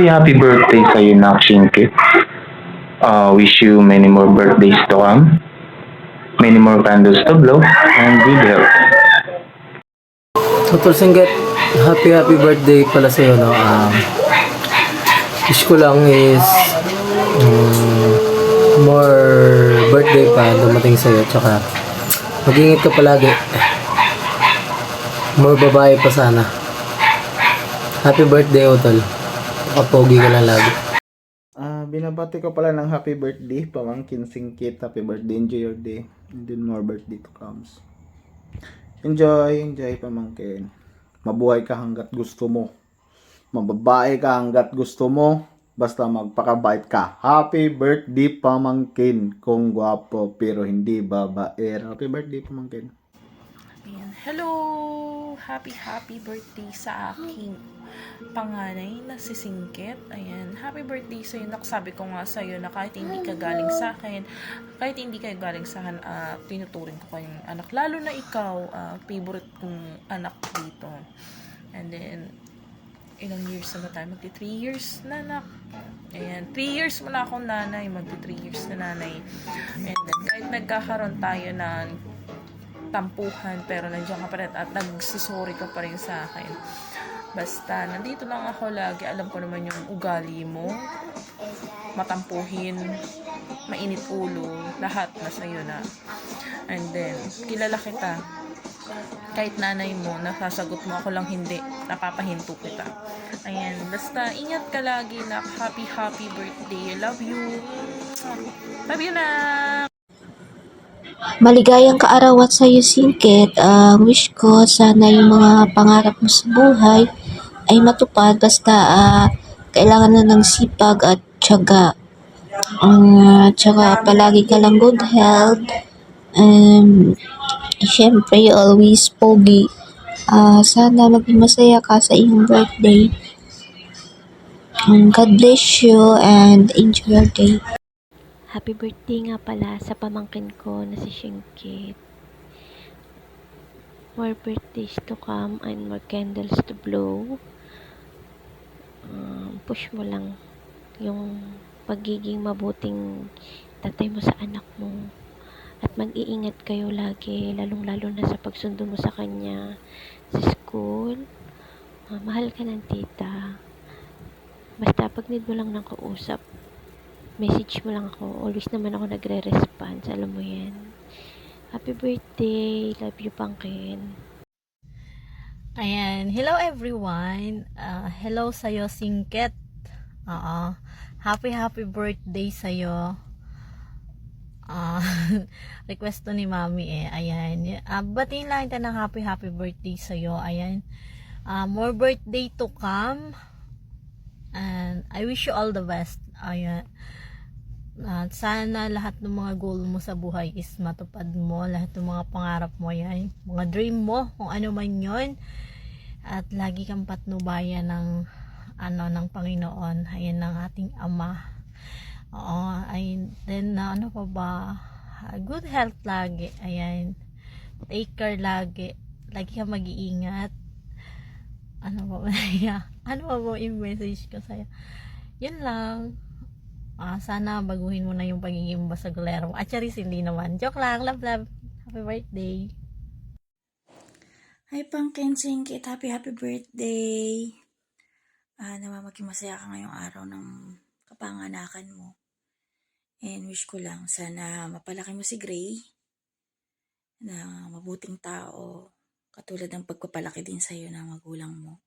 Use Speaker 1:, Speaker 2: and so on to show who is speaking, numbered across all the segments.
Speaker 1: happy birthday sa iyo, Nak Shinky. Wish you many more birthdays to come, many more candles to blow, and good health.
Speaker 2: Tol Singget, happy birthday pala sa'yo, no? Wish ko lang is more birthday pa dumating sa'yo, tsaka mag-ingat ka palagi. More babae pa sana. Happy birthday, Tol. Kapogi ka lang lagi.
Speaker 3: Binabati ko pala ng happy birthday, Pamangkin Singkit. Happy birthday, enjoy your day. And then more birthday to comes. Enjoy, Pamangkin. Mabuhay ka hanggat gusto mo. Mababae ka hanggat gusto mo. Basta magpakabait ka. Happy birthday, Pamangkin. Kung gwapo pero hindi babae. Happy birthday, Pamangkin.
Speaker 4: Ayan. Hello! Happy birthday sa aking panganay na si Singkit. Ayan. Happy birthday sa'yo. Sabi ko nga sa'yo na kahit hindi ka galing sa akin, kahit hindi kayo galing sa akin, tinuturing ko kayong anak. Lalo na ikaw, favorite kong anak dito. And then, ilang years na ba tayo? Magti 3 years na, anak. Ayan. 3 years mo na akong nanay. Magti 3 years na nanay. And then, kahit nagkakaroon tayo ng tampuhan, pero nandiyan ka pa rin at nagsusuri ka pa rin sa akin. Basta, nandito lang ako lagi. Alam ko naman yung ugali mo. Matampuhin, mainit ulo, lahat na sa'yo na. And then, kilala kita. Kahit nanay mo, nasasagot mo, ako lang hindi. Napapahinto kita. Ayan, basta, ingat ka lagi na happy birthday. I love you. Love you na.
Speaker 5: Maligayang kaarawan sa iyo, Singkit. Wish ko sana yung mga pangarap mo sa buhay ay matupad, basta kailangan na ng sipag at tiyaga. Tsaka palagi ka lang good health. Siyempre, always pogi. Sana maging masaya ka sa iyong birthday. God bless you and enjoy your day.
Speaker 6: Happy birthday nga pala sa pamangkin ko na si Singkit. More birthdays to come and more candles to blow. Push mo lang yung pagiging mabuting tatay mo sa anak mo. At mag-iingat kayo lagi, lalong-lalo na sa pagsundo mo sa kanya sa school. Mahal ka ng tita. Basta pag need mo lang ng kausap, message mo lang ako. Always naman ako nagre-response. Alam mo yan. Happy birthday. Love you, Pangkin.
Speaker 7: Ayan. Hello, everyone. Hello sa'yo, Singkit. Happy birthday sa'yo. Request to ni Mami eh. Ayan. Batiin lang tayo ng happy birthday sa'yo. Ayan. More birthday to come. And I wish you all the best. Ayan. Sana lahat ng mga goal mo sa buhay is matupad mo, lahat ng mga pangarap mo yan, mga dream mo, kung ano man yon, at lagi kang patnubayan ng ng Panginoon. Ayan ng ating Ama. Ayun, then ano pa ba, good health lagi. Ayan, take care lagi kang mag-iingat. Ano ba yung message ko sa'yo? Yun lang. Sana baguhin mo na yung pagiging basagulero mo. Charis, hindi naman. Joke lang. Love. Happy birthday.
Speaker 8: Hi, Pangkin Singkit. Happy birthday. Nawa maging masaya ka ngayong araw ng kapanganakan mo. And wish ko lang, sana mapalaki mo si Gray na mabuting tao. Katulad ng pagpapalaki din sa'yo ng magulang mo.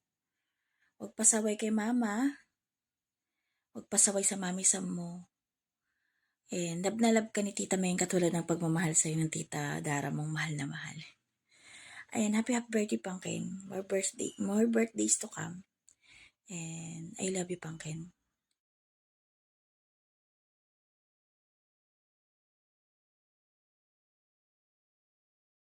Speaker 8: Huwag pasaway kay mama. Huwag pasaway sa mami Sam mo. And love na love ka ni Tita Meng katulad ng pagmamahal sa'yo ng Tita Dara mong mahal na mahal. Ayan, happy birthday, Pangkin. More birthdays to come. And I love you, Pangkin.